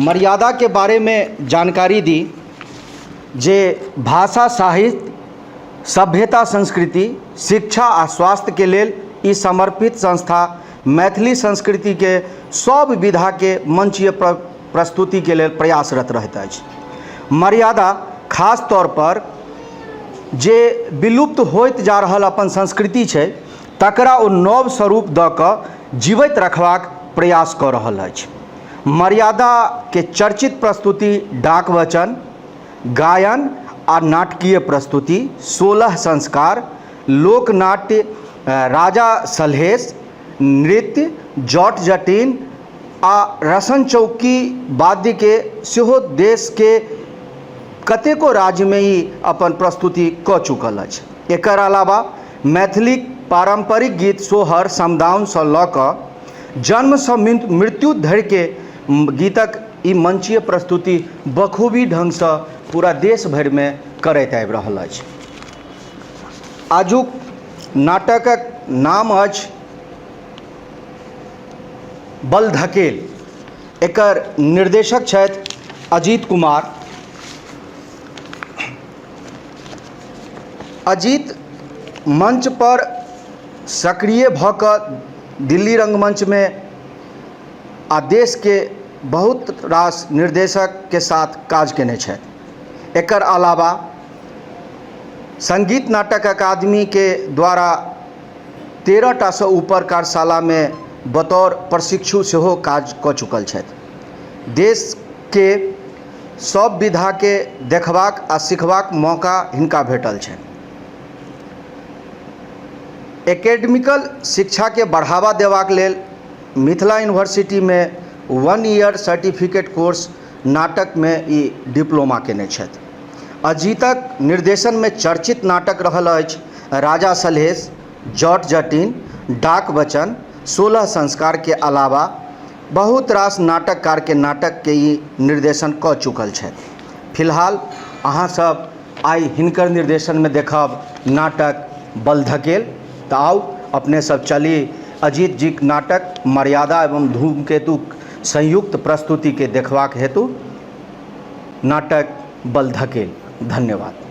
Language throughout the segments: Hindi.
मर्यादा के बारे में जानकारी दी जे भाषा, साहित्य, सभ्यता, संस्कृति, शिक्षा आ स्वास्थ्य के लेल ई समर्पित संस्था मैथिली संस्कृति के सब विधा के मंचीय प्रस्तुति के लेल प्रयासरत रहत अछि। मर्यादा खास तौर पर जे विलुप्त होइत जा रहल अपन संस्कृति छै तकरा ओ नव स्वरूप दऽ कऽ जीवित रखबाक प्रयास कऽ रहल अछि। मर्यादा के चर्चित प्रस्तुति डाक वचन, गायन आ नाटकीय प्रस्तुति, 16 संस्कार, लोकनाट्य, राजा सलहेश, नृत्य, जट जटिन आ रसन चौकी वाद्य के सेहो देश के कतेको राज्य में ही अपन प्रस्तुति कऽ चुकल अछि। एकर अलावा मैथिली पारंपरिक गीत, सोहर, समदाउन से लऽ कऽ जन्म से मृत्यु धरि के गीतक ई मंचीय प्रस्तुति बखूबी ढंग से पूरा देश भर में करैत आबि रहल अछि। आजुक नाटकक नाम अछि बल धकेल। एकर निर्देशक छथि अजीत कुमार। अजीत मंच पर सक्रिय भऽ कऽ दिल्ली रंगमंच में आ देश के बहुत रास निर्देशक के साथ काज केने छथि। एकर अलावा संगीत नाटक अकादमी के द्वारा 13टा से ऊपर कार्यशाला में बतौर प्रशिक्षु सेहो काज कऽ चुकल छथि। देश के सब विधा के देखबाक आ सिखबाक मौका हिनका भेटल छनि। एकेडमिकल शिक्षा के बढ़ावा देबाक लेल मिथिला यूनिवर्सिटी में 1 ईयर सर्टिफिकेट कोर्स नाटक में ई डिप्लोमा केने छथि। अजीतक निर्देशन में चर्चित नाटक रहल अछि राजा सलहेश, जट जटिन, डाक वचन, 16 संस्कार के अलावा बहुत रास नाटककार के नाटक के ई निर्देशन कऽ चुकल छथि। फिलहाल अहाँ सब आइ हिनकर निर्देशन में देखब नाटक बल धकेल। तऽ आउ अपने सब चली अजीत जी नाटक मर्यादा एवं धूमकेतु संयुक्त प्रस्तुति के देखबाक हेतु नाटक बल धकेल। धन्यवाद।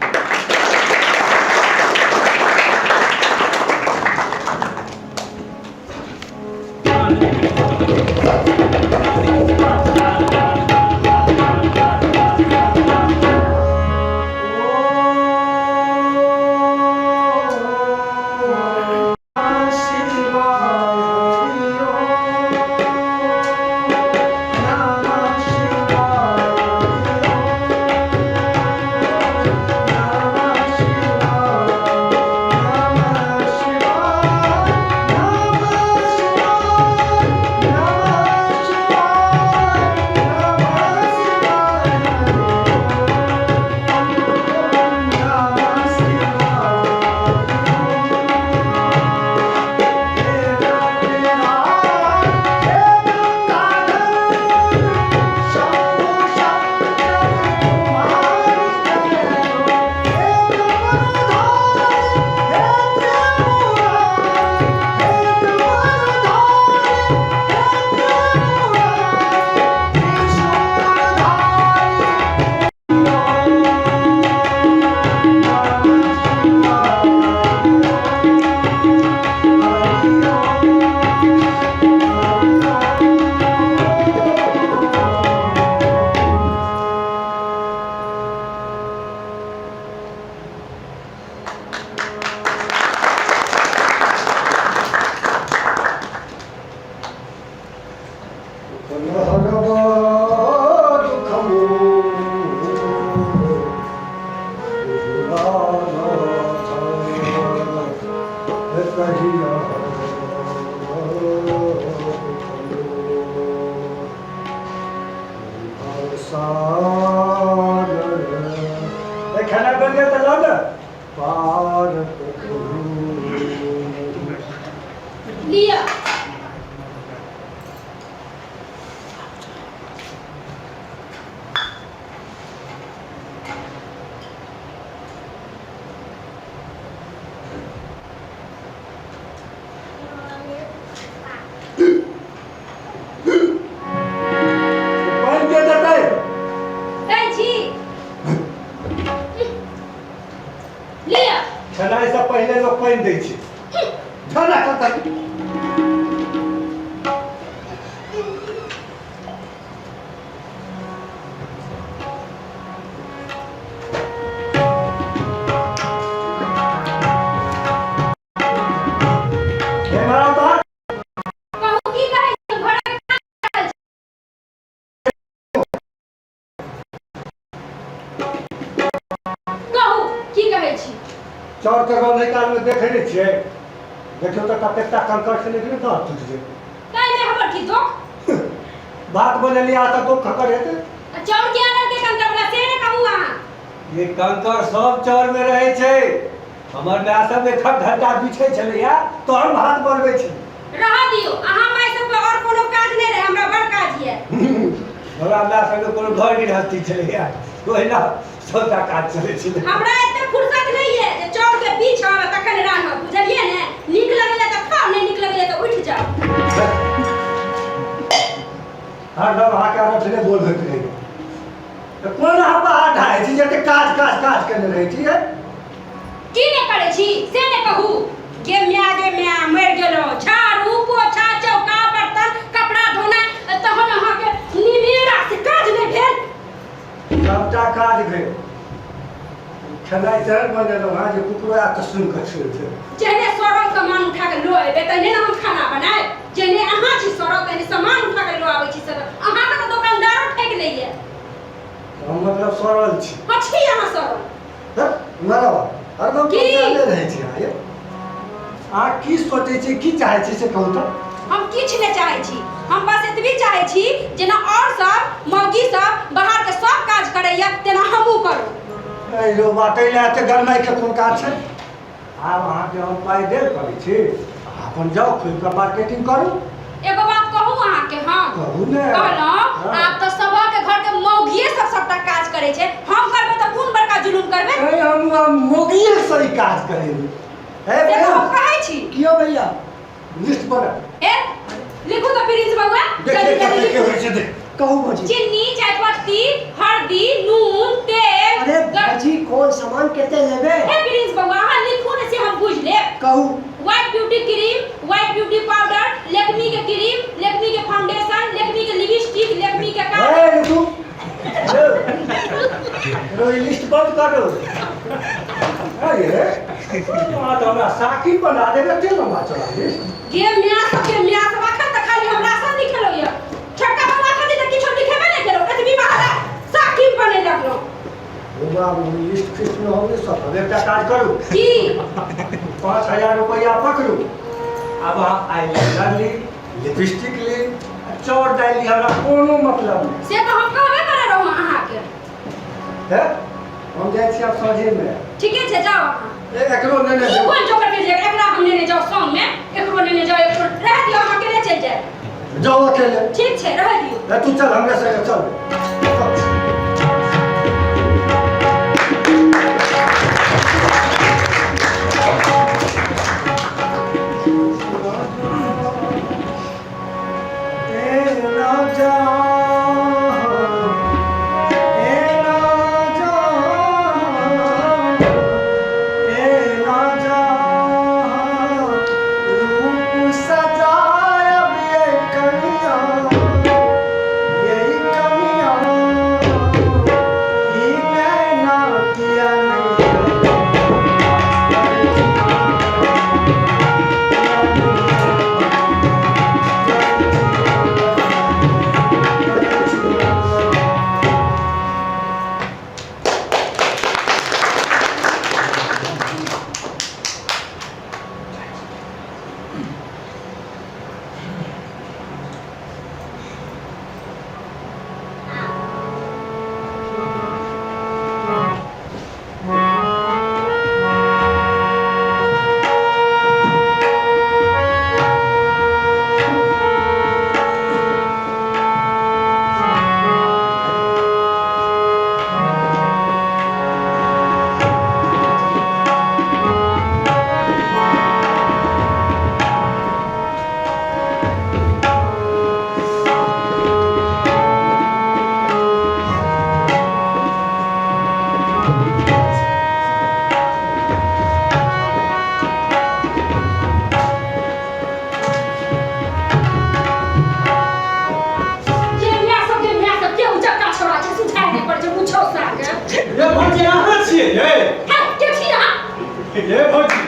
खाना बन गया तो लाओ ना। लिया बन गया तक कहू की कहै छी घर कहू की कहै छी चौर के गाँव निकाल में देखे नहीं छे देखियो तो कतेकटा कंकड़ से निकले दांत टूट जे काहे में हमर की दोख बात बोले लिया तो दुख खकर हेते चौर के आनल के कंकर वाला से ने कहू अहाँ ये कंकड़ सब चौर में रहे छे हमर माय सब एकक घंटा बिछे छलैया तो हम भात बनबै छी रह दियो अहाँ माय सब के और कोनो काज नहीं रहे हमरा बड़ काज ये हमरा माय सब कोनो घर गृहस्थी छलैया ओहिना सबटा काज चलै छलै हमरा एते फुर्सत नहीं है जे चौर के बीच हम तखन रहब बुझलिए ने नीक लगले त खाओ नहीं नीक लगले त उठ जाओ हर दम आके रखले बोल होइत रहे तो कोन हम बाहर ढाई छी जते काज काज काज करने रहे छी की ने करे छी से ने कहू गे म्या मर गेलो झाड़ू पोछा चौका बर्तन कपड़ा धोना तहन अहाँ के निमेरा से काज नहीं भेल सबटा काज भेल खेनाइ चढ़ बनेलो हां जे कुकुर आ त सुन के छोड़ दे जेने सरल सामान उठा के लो एबे त ने हम खाना बनाए जेने अहाँ छी सरल तने सामान उठा के लो आबै छी सब अहाँ के दुकानदारो ठेक लइए हम मतलब सरल छी अछि अहाँ सरल मारो हर दम की? चलते रहे छी आये आ की सोचे छी की चाहे छी से कहू तो हम किछ ने चाहे छी हम बस एतबी चाहे छी जेना और सब मौगी सब बाहर के सब काज करैया तेना हमहू करू ए लो बाटै ले त गरमाई के कोन काज छै आब अहाँ के हम पाई देल करै छी अपन जाओ खुद का मार्केटिंग करू एगो बात कहू अहाँ के हम कहू ने कहलौं आप तो सबा के घर के मौगिए सब सबटा काज करे छै हम करबे त कोन बड़का जुलुम करबे ए हम मोगिए सही काज करेंगे ए से तो हम भैया कहै छी कियो भैया लिस्ट बना ए लिखू तो प्रिंस बउआ देखिए जल्दी जल्दी के लिखू। होय छै देख कहू भौजी चीनी चायपत्ती हल्दी नून तेल अरे भाजी कौन सामान केते लेबे ए प्रिंस बउआ अहाँ लिखू ने से हम बुझ लेब कहू white beauty cream white beauty powder Lakme के क्रीम लेक्मी के फाउंडेशन लेक्मी के लिपस्टिक लेक्मी के ए काजल रुकू रो लिस्ट बंद करो अरे वहां तो हमरा साकी बना देबे ते लंबा चला दे गे मियां सब अखन त खाली हमरा सब लिखलो य छोटका बउआ खाली त किछो लिखेबे नै केलो एतबी महारा साकी बने लगलो होगा लिस्ट फिस्ट में होगे सब अब एकटा काज करू की 5000 रुपया पकड़ू अब अहाँ आईलाइनर ली लिपस्टिक ली चौर डाल ली हमरा कोनो मतलब नहीं से तो हम कहबे करे रहू अहाँ के है हम जाय छी अब साँझे में ठीके छै जाओ अहाँ एकरो नेने की कोन जोकर के जे एकरा हम लेने जाओ शाम में एकरो लेने जाओ एकरो रह दियो हम अकेले चल जाए जाओ अकेले ठीक छै रह दियो तू चल हमरे संगे चल सजाया भी कन्या यही कन्या छियै ये है के छी अहाँ ये भौजी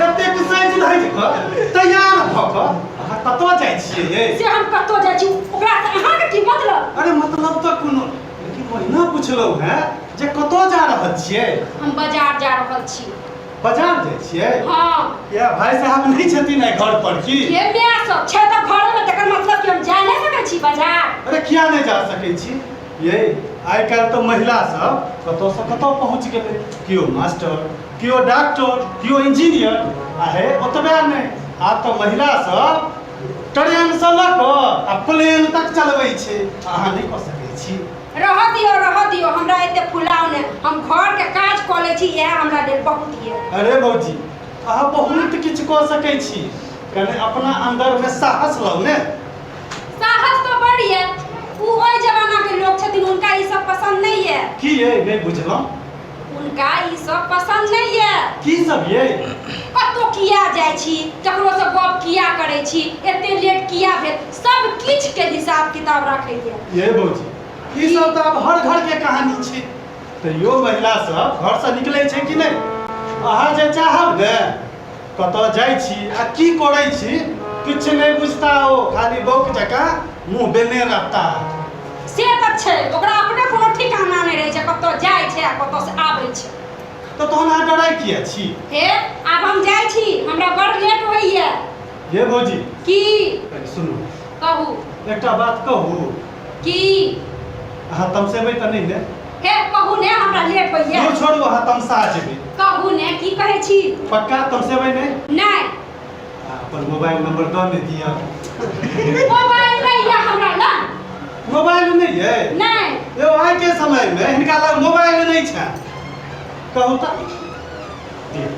एतेक साइज रहै छै तैयार भऽ कऽ अहाँ कतऽ जाइ छियै ये से हम कतौ जाइ छी ओकरा से अहाँ के की मतलब अरे मतलब तऽ कोनो लेकिन ओहिना पुछलहुँ हैं जे कतऽ जा रहल छियै हम बाजार जा रहल छी बाजार जाइ छियै हां या भाई साहब नहीं छथिन आई घर पर की ये मैं सब छै त घर में तकर मतलब कि हम जा नहीं सकै छी बाजार अरे किया नहीं जा सकै छी ये आइ काल्हि तो महिला सब कतऽ से कतऽ पहुँच गेलै कियो मास्टर कियो डॉक्टर कियो इंजीनियर आहे ओतबे नहीं आब तो महिला सब ट्रेन से लऽ कऽ आ प्लेन तक चलबै छै अहाँ नहीं कऽ सकै छी रह दियो हमरा एते फुलाव ने हम घर के काज क ले छी यह हमरा लेल बहुत है अरे भौजी अहाँ बहुत किछु कऽ सकै छी कने अपना अंदर में साहस लो ने साहस तो बड़ी है वो ओइ जमाना के लोग छथिन उनका ई सब पसंद नहीं है की ये नहीं बुझलहुँ उनका ई सब पसंद नहीं है की सब ये कतो किया जाय छी ककरो से गप किया करे छी एते लेट किया भेल सब किछ के हिसाब किताब रखे ये भौजी ई सब तऽ आब हर घर के कहानी छै तैयो महिला सब घर से निकलै छै कि नहीं अहाँ जे चाहब ने कतऽ जाइ छी आ की करै छी किछु नहीं बुझता हो खाली बौक जकाँ मुँह बेने रहता से तऽ छै ओकरा अपने कोनो ठिकाना नहीं रहै छै कतौ जाइ छै आ कतौ से आबै छै तो तहन अहाँ डराइ किया छी हे आब हम जाइ छी हमरा बड़ लेट होइए ये भौजी की सुनू कहू एकटा बात कहू की अहाँ तमसेबै तऽ नहीं ने हे कहू ने हमरा लेट होइए दूर छोड़ू अहाँ तमसा जेबै कहू ने की कहै छी पक्का तमसेबै नहीं नहीं अपन मोबाइल नंबर दऽ ने दिअ मोबाइल नहीं है हमरा लग मोबाइल नहीं है नहीं यो आइ के समय में हिनका लग मोबाइल नहीं छै कहू तऽ दिअ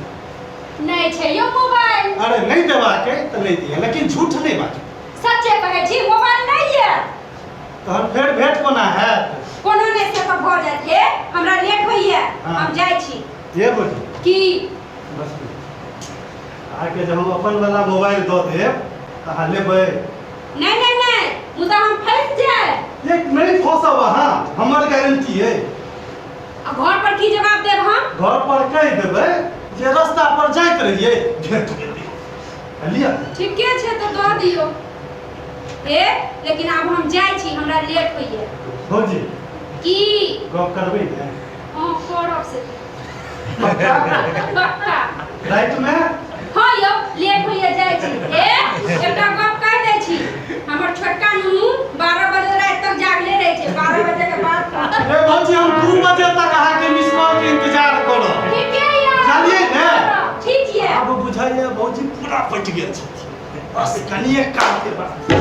नहीं छै यो मोबाइल अरे नहीं देबाके तऽ नहीं दिअ लेकिन झूठ नहीं बाजू सच्चे कहै छी मोबाइल नहीं है तहन फेर भेंट कोना हैत कोनो ने से तऽ भऽ जायत हे हमरा लेट होइए हाँ। हम जाइ छी ये बोली की बस अहाँके जब हम अपन वाला मोबाइल दऽ देब तऽ अहाँ लेबै नहीं नहीं नहीं मुदा हम फंस जाए ये नहीं फंसब अहाँ हमर गारंटी है आ घर पर की जवाब देब हम घर पर कहि देबै जे रास्ता पर जाइत रहिए भेट गेलियै लिअ ठीके छै तऽ दऽ दियौ हे लेकिन आब हम जाइ छी हमरा लेट होइए भौजी की गप करबै ने हां करब से पक्का पक्का राति में हां यौ लेट होइए जाइ छी हे एकटा गप कहि दै छी हमर छोटका नुनू 12 बजे रात तक जागले रहै छै 12 बजे के बाद ए भौजी हम 2 बजे तक अहाँके मिस कॉल के इंतजार करब ठीक है यार जानिए ने ठीक है अब बुझाइए भौजी पूरा पटि गेल छथिन बस कनिए काल के बाद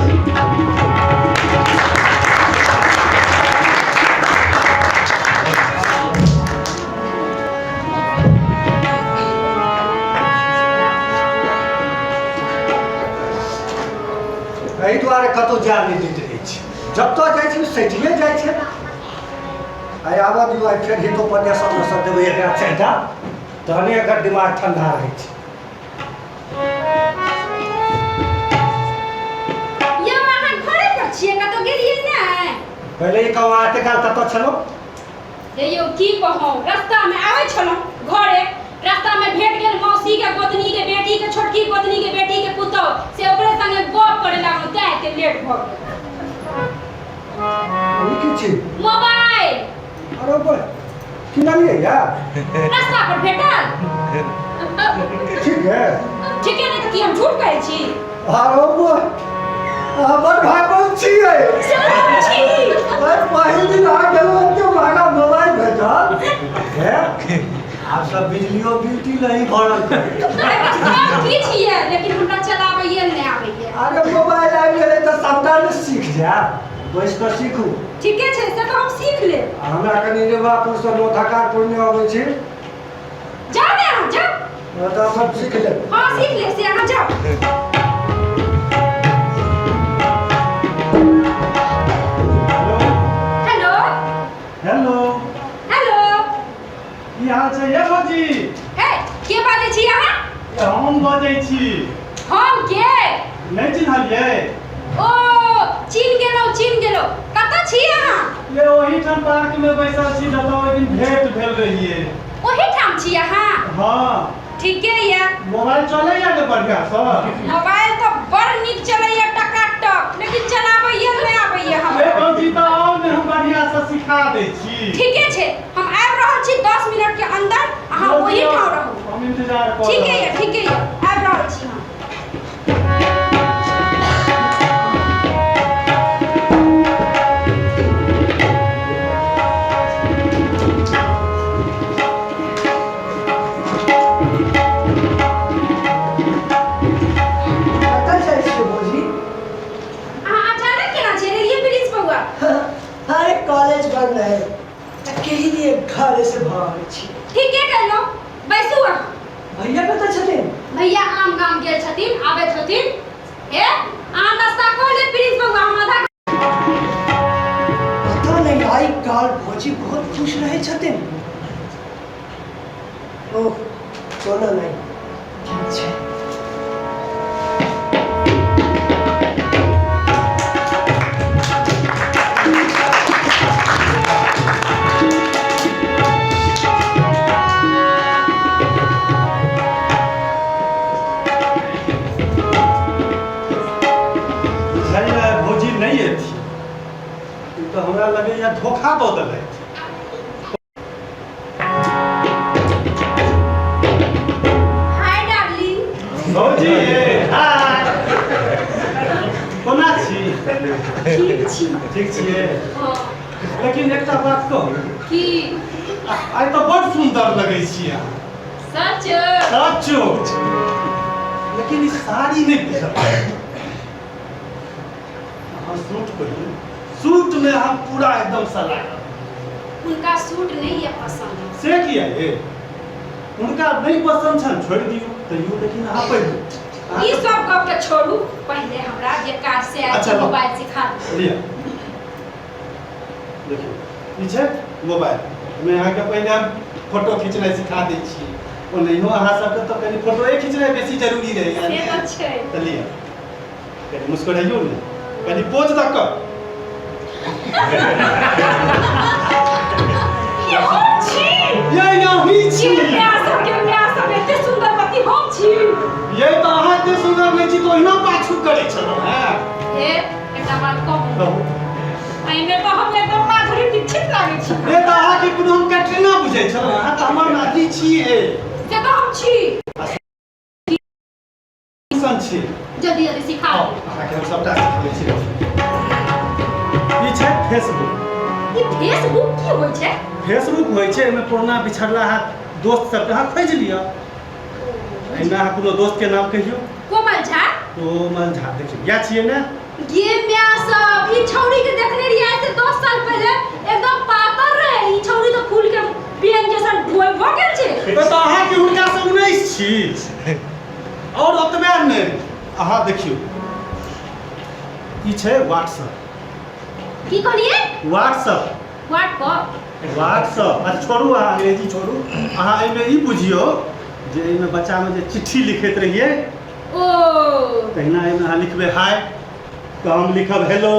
एहि दुआरे कतौ जा नहि दैत रहै छै जतऽ जाइ छै सटिए जाइ छै आइ आबऽ दियौ आइ फेर हितोपन्यासक सब देबै एकरा चारिटा तहने एकर दिमाग ठंडा रहै छै यौ अहाँ घरे पर छियै कतौ गेलियै नहि पहिले ई कहू अहाँ एते काल कतऽ छलहुँ हे यौ की कहूँ रास्ता में आबै छलहुँ घरे रास्ता में भेट गेल मौसी के गोतनी के बेटी के छोटकी गोतनी के बेटी के पुतौह से ओकरे संगे गप करे लागलहुँ तें एते लेट भऽ गेल ई की छी मोबाइल अरे बोल किनलियै या रास्ता पर भेटल ठीक है ठीके नहि तऽ की हम झूठ कहै छी अरे बोल हमर भागल छियै सच छी पहिल दिन आ गेलहुँ एते महंगा मोबाइल भेटल है आब सब बिजलियो बिल नहीं भरल अरे सब की छियै लेकिन हमरा चलाबैये नहि आबैये अरे मोबाइल आबि गेलै तऽ सबटा ने सीख जायब बैस कऽ सीखू ठीके छै से तऽ हम सीख लेब हमरा कनि रेवापुर से नोथाकारपुर में अबै छी जाओ ने अहाँ जाओ तऽ सब सीख लेब हाँ सीख ले से अहाँ जाओ हेलो हेलो हेलो की हाल छै ये भौजी हे के बाजै छी अहाँ हम बजै छी हम के नहीं चिन्हलियै ओ चिन्ह गेलहुँ कतऽ छी अहाँ ये ओही ठाम पार्क में बैसल छी जतऽ ओहि दिन भेंट भेल रहियै ओही रहल छी अहाँ हाँ ठीके ये मोबाइल चले या ने बढ़िया सर मोबाइल तो बड़ नीक चलैया टकाटक लेकिन चलाबैये नहीं आबैये ए हमरा भौजी तो आओ ने हम बढ़िया से सिखा दै छी ठीके छै हम आबि रहल छी 10 मिनट के अंदर अहाँ ओही ठाम रहू हम इंतजार कर ठीक है आबि रहल छी हम कतऽ जाइ छियै भौजी? अहाँ अचानक केना चलि एलियै ब्रिज बौआ अरे कॉलेज बंद है अकेले घर से भागै छी। ठीके कहलौ बैसू अहाँ भैया कतऽ छथिन? भैया आम गाम गेल छथिन आबे छथिन ए अहाँ नाश्ता कऽ ले ब्रिज बौआ हम आधा पता नहीं आई काल भौजी बहुत खुश रहे छथिन। ओह कोनो नहीं ठीक छै। भौजी नहीं अथी तो हमरा लगे या धोखा दो देले हाय डार्लिंग भौजी हाय कोना छी ठीक छी ठीक छियै हाँ लेकिन एकटा बात कहू की आइ तो बड़ सुंदर लगै छी अहाँ सच सचो लेकिन ई साड़ी नहीं बुझल हाँ सूट पहिर सूट में हम पूरा एकदम सलाह उनका सूट नहीं है पसंद से किया ये उनका नहीं पसंद छन छोड़ दियो तैयो लेकिन अहाँ पहिर ई सब गप के छोड़ू पहले हमरा जे काज से आइ अच्छा, छै लो। मोबाइल सिखा दू लिया देखियो ई छै मोबाइल में अहाँ के पहले हम फोटो खींचनाइ सिखा दै छी ओनहियो अहाँ सबके तो कनी फोटो खींचनाइ बेसी जरूरी रहै से तो छै त लिया कनी मुस्कुराइयो ने कनी पोज दक ये हम छी ये यही छी ये प्यास सब एते सुंदर पति हम छी ये तो अहाँ एते सुंदर नहीं छी तो ओहिना पाछू करै छलो हैं ए एकटा बात कहू कहू एहिमे तो हम एकदम माधुरी दीक्षित लागे छी ये तो अहाँ के कोनो हम कैटरीना बुझै छलो अहाँ तो हमर नाती छियै से तो हम छी सन छी जल्दी जल्दी सिखा आओ दू अहाँ के हम सबटा सिखबै छी ई छै फेसबुक ई फेसबुक की होय छै फेसबुक होइ छै एहिमे पुरना बिछड़ला हाथ दोस्त सबके अहाँ खोजि लिअ एहिमे अहाँ कोनो दोस्त के नाम कहियौ कोमल झा कोमल झा देखियौ इएह छियै ने ये म्या सब ई छौरी के देखने रही आज से 10 साल पहले एकदम पातर रहे ई छौरी तो फूल के पेन जैसन ढोल भ गेल छै तो अहाँ के हुनका से 19 छी और ओतबे नहि अहाँ देखियौ ई छै व्हाट्सएप की कहलिए व्हाट्सएप व्हाट्सएप व्हाट्सएप अच्छा छोड़ू अहाँ अंग्रेजी छोड़ू अहाँ एहिमे ई बुझियौ जे एहिमे बच्चामे जे चिट्ठी लिखैत रहियै ओ तहिना एहिमे अहाँ लिखबै हाय तऽ हम लिखब हेलो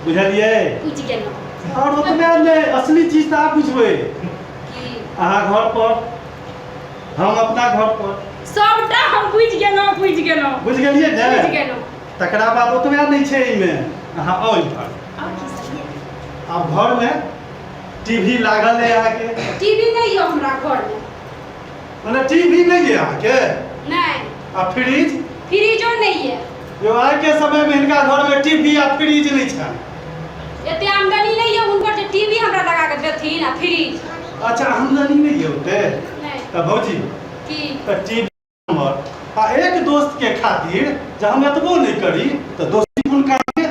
बुझलियै पूछ गेलौ और ओतबे नहि असली चीज तऽ अहाँ बुझबै की अहाँ घर पर हम अपना घर पर सबटा हम बुझ गेलौ बुझ गेलियै ने बुझ गेलौ तकरा बाद ओतबे नहि छै एहिमे अहाँ आउ घर और की सब आब घरमे टीवी लागल है अहाँके टीवी नहीं है हमरा घर में मने टीवी नहीं है अहाँके नहीं आ फ्रिज फ्रिजो नहीं है जो आइ के समय में हिनका घर में टीवी आ फ्रिज नहीं छै एते आमदनी नहीं है उनकर जे टीवी हमरा लगा के देथिन आ फ्रिज अच्छा आमदनी नहीं है ओते नहीं तऽ भौजी की तऽ टीवी हमर आ एक दोस्त के खातिर जे हम एतबो नहीं करी तऽ दोस्ती कोन करबे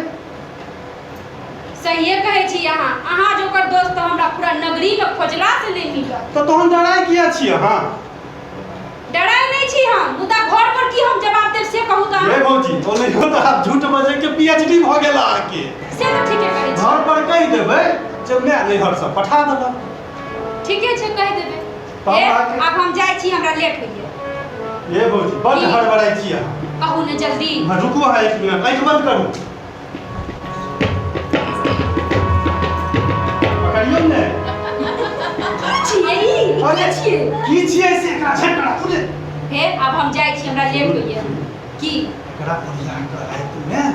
सहिए कहै छी अहाँ जो कर दोस्त तो हमरा पूरा नगरी में खोजला से नहीं मिलत तऽ तहन डराय किया छी अहाँ डराय नहीं छी हम मुदा घर पर की हम जवाब देब से कहू त ये भौजी तो नहीं हो तो आप झूठ बजे के पीएचडी भ गेल अहाँके से तो ठीके कहै छी घर पर कहि देबै जे मैं नैहर से पठा देलक ठीके छै कह देबै तब ए, आके- अब हम जाइ छी हमरा लेट हो गेल ये भौजी बड़ की? हड़बड़ाई छी अहाँ कहू ने जल्दी हाँ, रुकू हाँ 1 मिनट आँख बंद करू पकड़ियो ने छियै ई की छियै की छियै से एकरा झगड़ा खुले हे अब हम जाइ छी हमरा लेट होइए की एकरा बुझा के रात में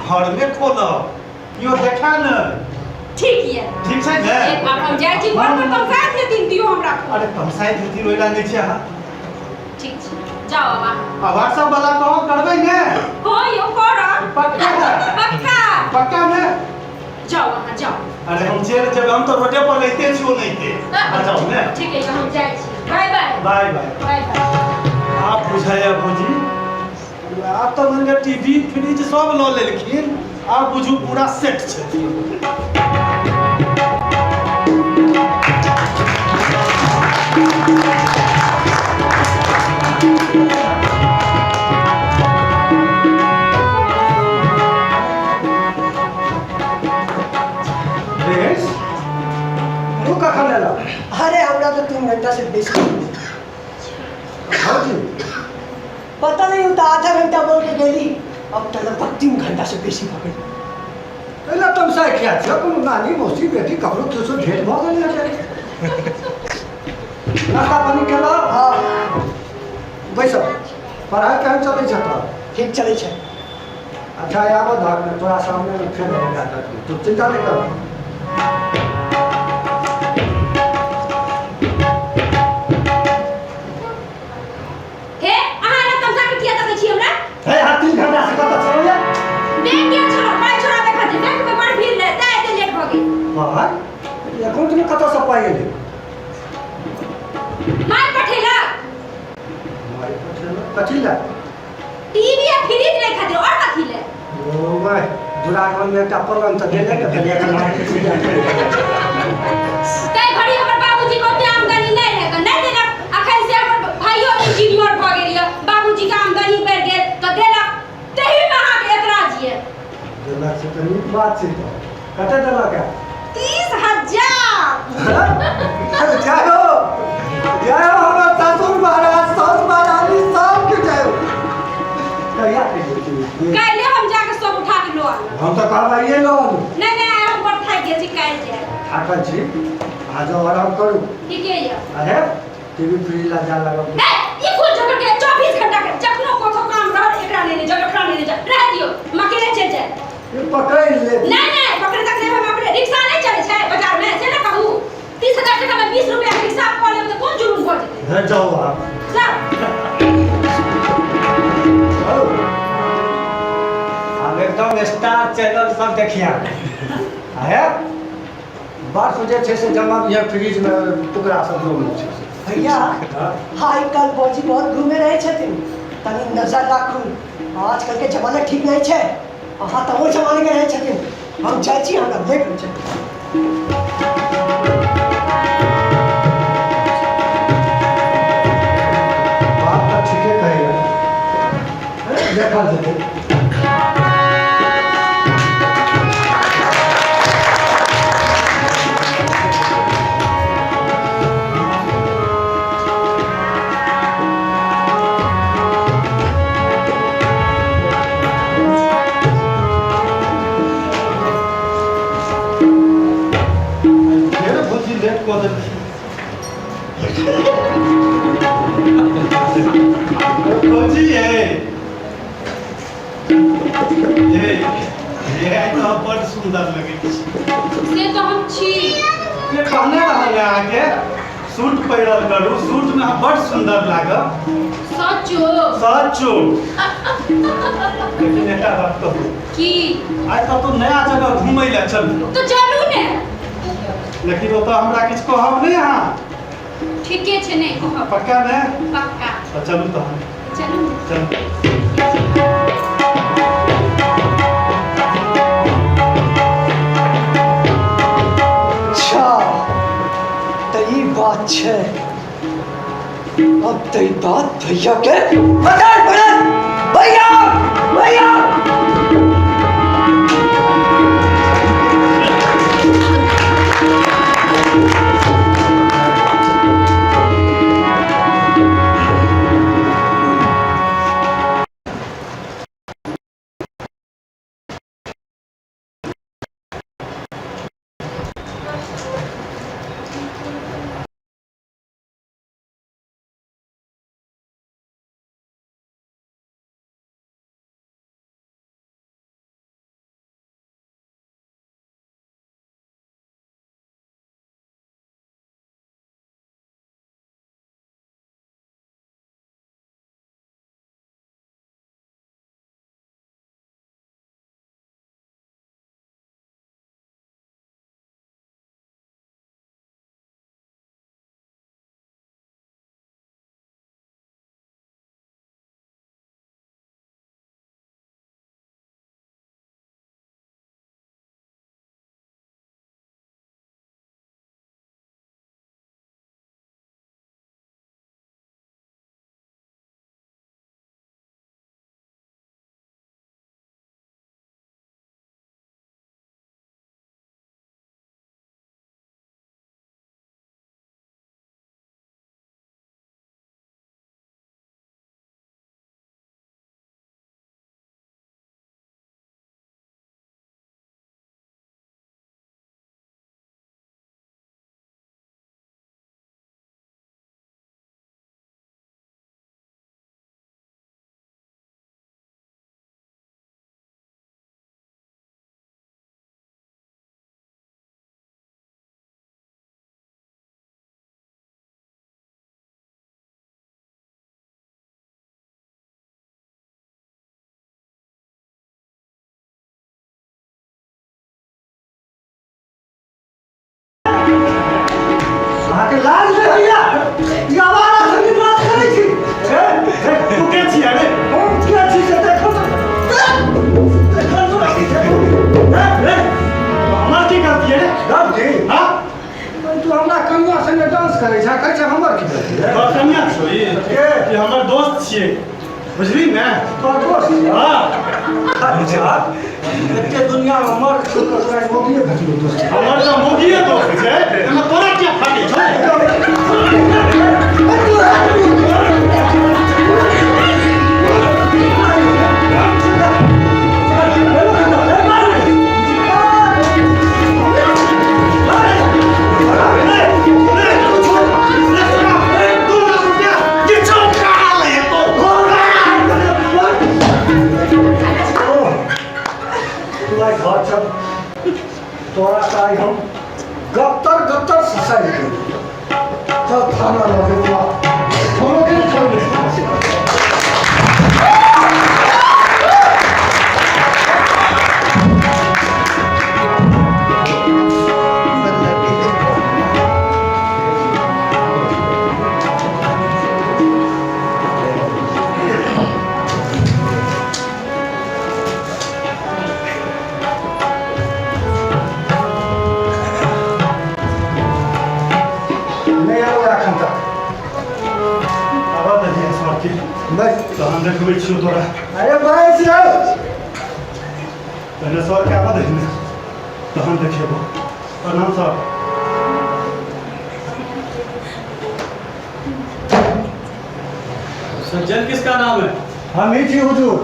घर में खोलब यो देखा न ठीक ये ठीक छै ने अब हम जाइ छी घर पर तमसाइत लेकिन दियो हमरा अरे तमसाई धीती रोइला नै छै अहाँ ठीक छै जाओ अब आ व्हाट्सएप वाला कॉल करबै ने हो यो करब पक्का पक्का पक्का में जाओ वहाँ जाओ अरे हम चल जब हम तो रोडे पर लेते छियो नहीं थे आ जाओ ने ठीक है हम जाइ छी bye bye bye bye bye bye आप बुझाया भौजी आप तो मन टीवी फ्रिज सब ल लेलखिन आप बुझू पूरा सेट छथिन अरे हमरा तो 3 घंटा से बेसी पता नहीं होता आधा घंटा बोल के गेली अब तो लगभग 3 घंटा से बेसी भऽ गेल पहले तमसा क्या छै कोनो नानी मौसी बेटी ककरो केसो ढेर भऽ गेल छै नाश्ता पानी केला हाँ बैसो पढ़ाई केहन चलै छै तोरा ठीक चलै छै अच्छा आबो धाक तोरा सामने में फेर रहेगा तू चिंता नहीं कर हे अहाँ ने तमसा के किया तकै छी हमरा हे हां 3 घंटा से कत चलैया बैंक के छोड़ पाई छोड़ा देखा दे बैंक में बड़ भीड़ रहता है लेट हो गई हां अकाउंट में कत से पाई गेलै मार पठेला कथी ला टीवी या फ्रिज ले खातिर और कथी ले ओ भाई दुरागमन में एकटा पलंग त देले के देले के तै घड़ी हमर बाबूजी को ओते आमदनी नहीं है त नहीं देलक अखन से हमर भाइयो इंजीनियर भ गेल ये बाबूजी के आमदनी बढ़ गेल त देलक तही में अहाँ के एतराज ये देलक से त नीक बात छै त कते देलक है 30,000 जाओ जाओ हमर ससुर महाराज सास महाराज सब के जाओ कहिया के काल्हि हम जाके सब उठा के लो आनब हम तो कहबाइए लो नहीं हम पर थाक गेल छी काल्हि जाए थाकल छी आ जाओ आराम करू ठीक है ये अरे टीवी फ्री ला जा लगो ए ई कुल जगह के 24 घंटा के जखनो कोठो काम रहल एकरा नहीं जा एकरा नहीं जा रह दियो मकेले चल जाए ये पकड़ ले नहीं पकड़े तक नहीं हम अपने रिक्शा नहीं चले छै बाजार में से ना कहू 30,000 टका में 20 रुपया के रिक्शा कॉल में तो कौन जुलूम हो जेते है जाओ आप जा हम एकदम स्टार चैनल सब देखिया है बात सोचे छे से जमा ये फ्रिज में टुकड़ा सब जो छै भैया हाई कल बौजी बहुत घूमे रहे छथिन तनी नजर राखू आजकल के जमाना ठीक नहीं छै अहाँ तो वो जमाने के रहे छथिन हम जाइ छी हमरा देख लै छै बात तो ठीके कहिए देखा जेते फिर भौजी लेट कऽ देलखिन भौजी ये तो बड़ सुंदर लगे छै से तो हम छी ये कहने रहल आगे सूट पहिरल करू सूट में अहाँ बड़ सुंदर लागब सचो सचो लेकिन एकटा बात कहू की आज तो नया जगह घूमय लए चलू तो चलू ने लेकिन ओतऽ हमरा किछु कहब नहि अहाँ ठीके छै नहीं कहब पक्का ने पक्का तऽ चलू तहन चलू चलू अच्छा तो ये बात है अब तो ये बात भैया के भैया भैया छियै बुझली ने तोहर दोस्त छियै? हाँ अच्छा एते दुनिया में मर छोड़ तोरा मोगिए भेटलो दोस्त छियै। हमर तो मुगिए दोस्त छै एमे तोरा क्या फाटे छै तोरा का हम गत्तर गत्तर ससाई के चल थाना लगे हुआ हम के छोड़ दे नहीं आवे अखन तक आवाज दिया सर के बस तहन देखबै छियौ तोरा अरे भाई साहब पहले सर के आवाज दिया तहन देखेबो प्रणाम सर सज्जन किसका नाम है? हम ही थी हुजूर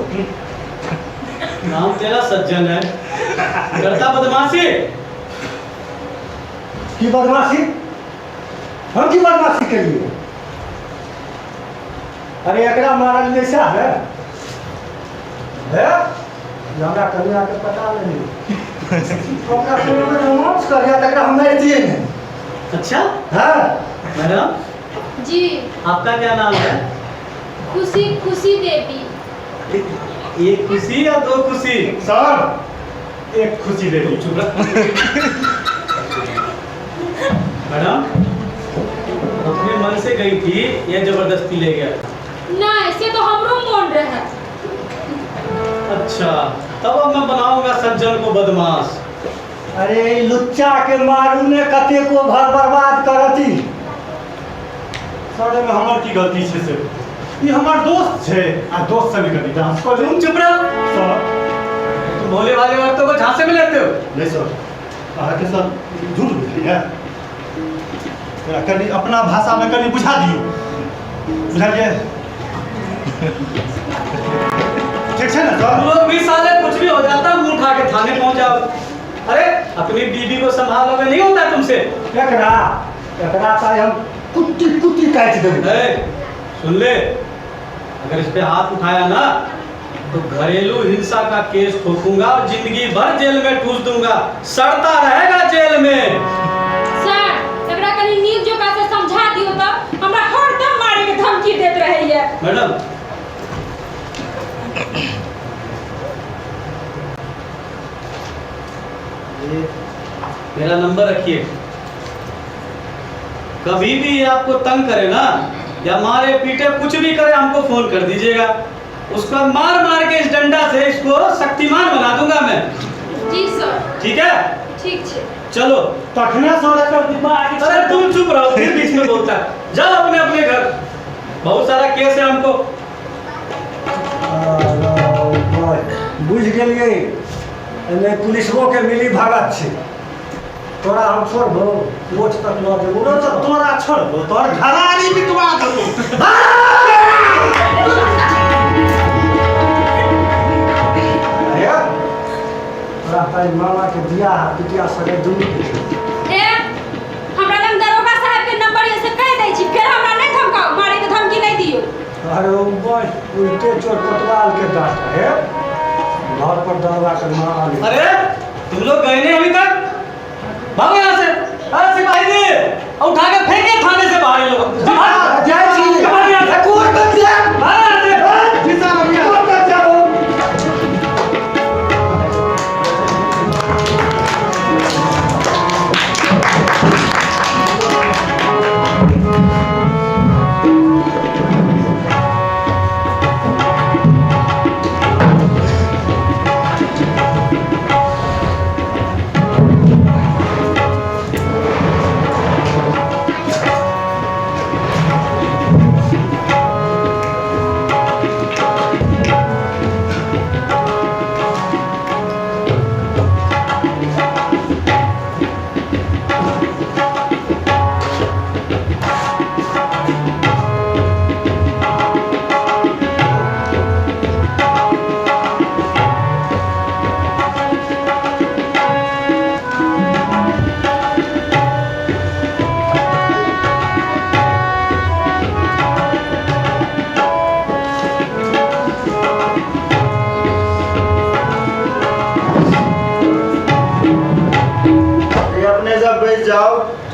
नाम तेरा सज्जन है, करता बदमाशी। की बदमाशी हम की बदमाशी करिए अरे एकरा मारल जैसा है ये हमरा कन्या के पता नहीं ओकरा सुने में रोमांस कर या तक हम नहीं दिए नहीं अच्छा हां मैडम जी आपका क्या नाम है? खुशी खुशी देवी। एक खुशी या दो खुशी? सर एक खुशी दे दी चुप रह। मैडम अपने मन से गई थी या जबरदस्ती ले गया? नहीं से तो हमरो मन रहे। अच्छा तब अब मैं बनाऊंगा सज्जन को बदमाश। अरे ई लुच्चा के मारू ने कते को घर बर्बाद करती सर में हमर की गलती छै से ई हमर दोस्त छै आ दोस्त संग कभी डांस कर तुम चुप रहो। सर तुम भोले वाले औरतों को झांसे में लेते हो। नहीं सर अहाँ के सर झूठ बोलिए तेरा कनी अपना भाषा में कनी बुझा दियो बुझलिए ठीक है ना तुम सर लोग भी साले कुछ भी हो जाता मुंह उठा के थाने पहुंच जाओ। अरे अपनी बीवी को संभालोगे नहीं होता तुमसे? एकरा एकरा का हम कुत्ती कुत्ती काट देबे ए, सुन ले अगर इस पे हाथ उठाया ना तो घरेलू हिंसा का केस ठोकूंगा और जिंदगी भर जेल में ठूस दूंगा। सड़ता रहेगा जेल में। सर एकरा कनी नीक जोका से समझा दियो त हमरा हरदम मारे के धमकी देत रहैया। मैडम ये मेरा नंबर रखिए। कभी भी ये आपको तंग करे ना या मारे पीटे कुछ भी करे हमको फोन कर दीजिएगा। उसको मार मार के इस डंडा से इसको शक्तिमान बना दूंगा मैं। जी सर ठीक है ठीक छे। चलो। तखने सर एकर दिमाग अरे तुम चुप रहो फिर बीच में बोलता है। जाओ अपने अपने घर बहुत सारा केस है हमको। बुझ गेलिए एने पुलिसो के मिली भगत छै तोरा हम छोड़बो मोच तक ल देबो तो तोरा छोड़बो तोर घरारी बिटवा देबो अरे तोरा भाई मामा के बियाह पिटिया सगे दुनू के ए हमरा लग दरोगा साहब के नंबर ये से कह दै छी फिर हमरा नहीं धमकाओ मारे के धमकी नहीं दियो। अरे ओ बस उल्टे चोर कोतवाल के डांट है घर पर दरवा के मार ले अरे तुम लोग गए नहीं अभी तक? भागो यहाँ से। अरे सिपाही जी उठा के फेंके थाने से बाहर ये लोग। जय श्री कमाल यहाँ से। कोर्ट तक जा बाहर यहाँ से। किसान अभी कोर्ट तक जाओ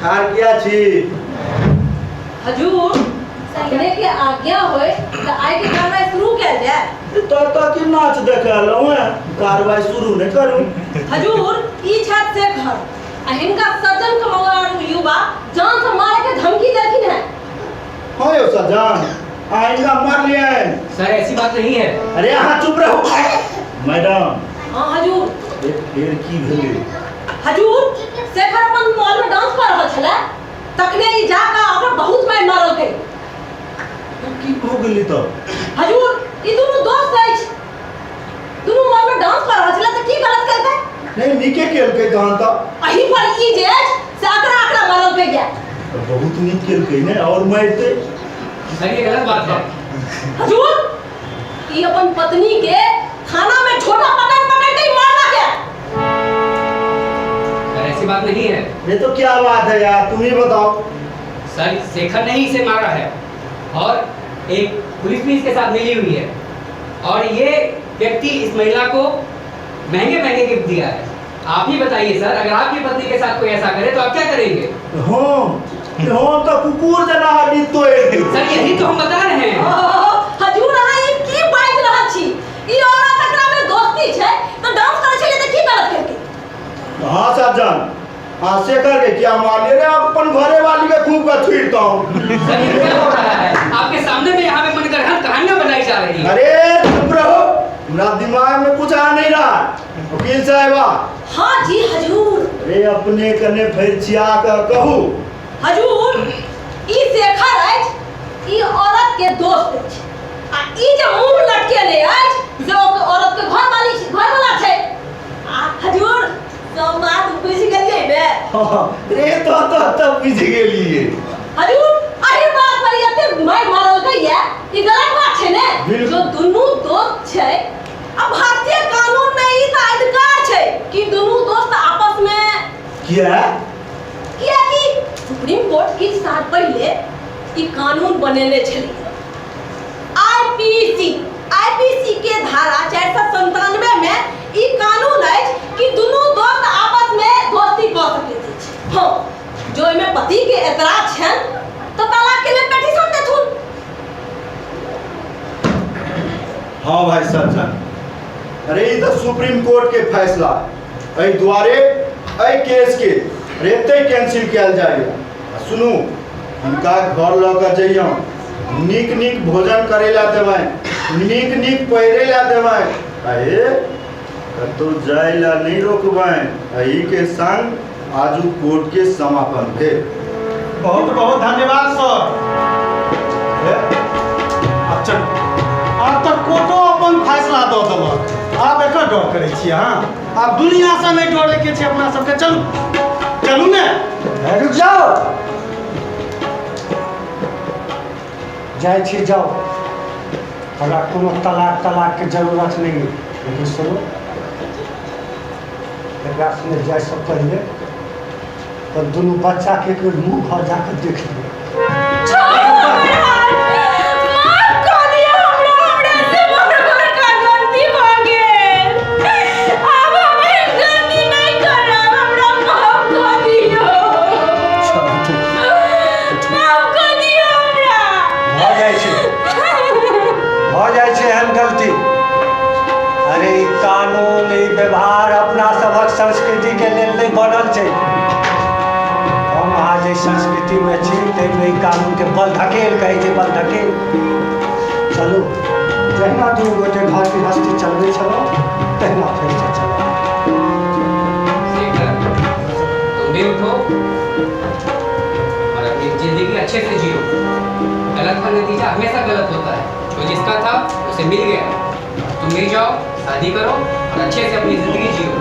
ठार किया छी हजूर सगने के आज्ञा होए तो आइ के कार्रवाई शुरू कैल जाए। तो की नाच देखल हुए कार्रवाई शुरू नहीं करूं। हजूर ई छत से घर हिनका सज्जन कमौर युवा जान से मारे के धमकी देलखिन है। हाँ यो सज्जन इनका मार लिया है। सर ऐसी बात नहीं है। अरे यहाँ चुप रहो मैडम। हाँ हजूर। एक फेर की भेले हजूर शेखर अपन मॉल में डांस कर रहल छले तखने ई जाका ओकर बहुत मार मारल के। की हो गेली तो हजूर ई दोनों दोस्त अछि दोनों मॉल में डांस कर रहल छले त की गलत करबै। नहीं नीके केल के गान तो अही पर ई जे अछि से आकड़ा आकड़ा मारल पे गया। बहुत नीक केल के ने और मारते। सर ये गलत बात है। हजूर ई अपन पत्नी के खाना में छोटा पकड़ पकड़ के मारना क्या। सर ऐसी बात नहीं है। ये तो क्या बात है यार तुम ही बताओ। सर शेखर ने ही इसे मारा है और एक पुलिस भी इसके साथ मिली हुई है और ये व्यक्ति इस महिला को महंगे महंगे गिफ्ट दिया है। आप ही बताइए सर अगर आपकी पत्नी के साथ कोई ऐसा करे तो आप क्या करेंगे। हाँ तो कुकुर जना हड्डी तो सर यही तो हम बता रहे हैं। हजूर अहाँ ई की बात रहल छी ई औरत एकरा में दोस्ती छै तो डांस करे छै त की गलत करके। हाँ सज्जन हाँ शेखर के क्या मार ले रे अपन घरे वाली के खूब का छीड़ता हूँ। सर ये क्या हो रहा है आपके सामने में यहाँ पे मनगढ़ंत कहानियां बनाई जा रही है। अरे चुप रहो मेरा दिमाग में कुछ आ नहीं रहा। वकील साहबा। हाँ जी हजूर। अरे अपने कने फिर छिया कर कहू। हजूर ई शेखर अछि ई औरत के दोस्त अछि आ ई जे मुंह लटकेले अछि जे औरत के घर वाला छै। हजूर सब बात बुझ गेलियै बे। रे तो बुझ गेलिए। हजूर अही बात पर एते मार मारल गया ई गलत बात छै ने। जो दुनू दोस्त छै अब भारतीय कानून में ई त अधिकार छै कि दुनू दोस्त आपस में क्या कि सुप्रीम कोर्ट किछ साल पहले ई कानून बनेने छलै। आईपीसी के धारा 497 में ई कानून अछि कि दुनू दोस्त आपस में दोस्ती क सकैत अछि। हाँ जो में पति के एतराज छन तो तलाक के लिए पेटिशन देथुन। हाँ भाई सज्जन अरे ये तो सुप्रीम कोर्ट के फैसला एहि द्वारे एहि केस के रेते कैंसिल किया जाएगा। सुनू उनका घर लऽ जाइयो नीक नीक भोजन करे ला देबै नीक नीक पहिरे ला देबै अरे कतौ जाय ला नहीं रोकबै। एहि के संग आजू कोर्ट के समापन के बहुत बहुत धन्यवाद सर। अच्छा अब तक कोर्टो अपन फैसला दऽ देलक आब एकर डर करै छी अहाँ। आब दुनिया से नहीं डरे के छै अपना सबके। चलू चलू ने रुक जाओ जाए छी जाओ हमरा कोनो तलाक के जरूरत नहीं है। लेकिन सुनो एकरा सुने जाए से पहले तो दोनों बच्चा के मुंह घर जाकर देख लियो। गलती अरे कानून व्यवहार अपना सबक संस्कृति के लेल नहीं बनल छै। हम अहाँ जे संस्कृति में छी ताहिमे कानून के बल धकेल कहै छै बल धकेल। चलू जहिना दू गोटे घर की हस्ती चलबै छलौ तहिना फेर से चलू। तुम भी उठो और अपनी जिंदगी अच्छे से जियो। गलत का नतीजा हमेशा गलत होता है। जो जिसका था उसे मिल गया। तुम भी जाओ शादी करो और अच्छे से अपनी जिंदगी जियो।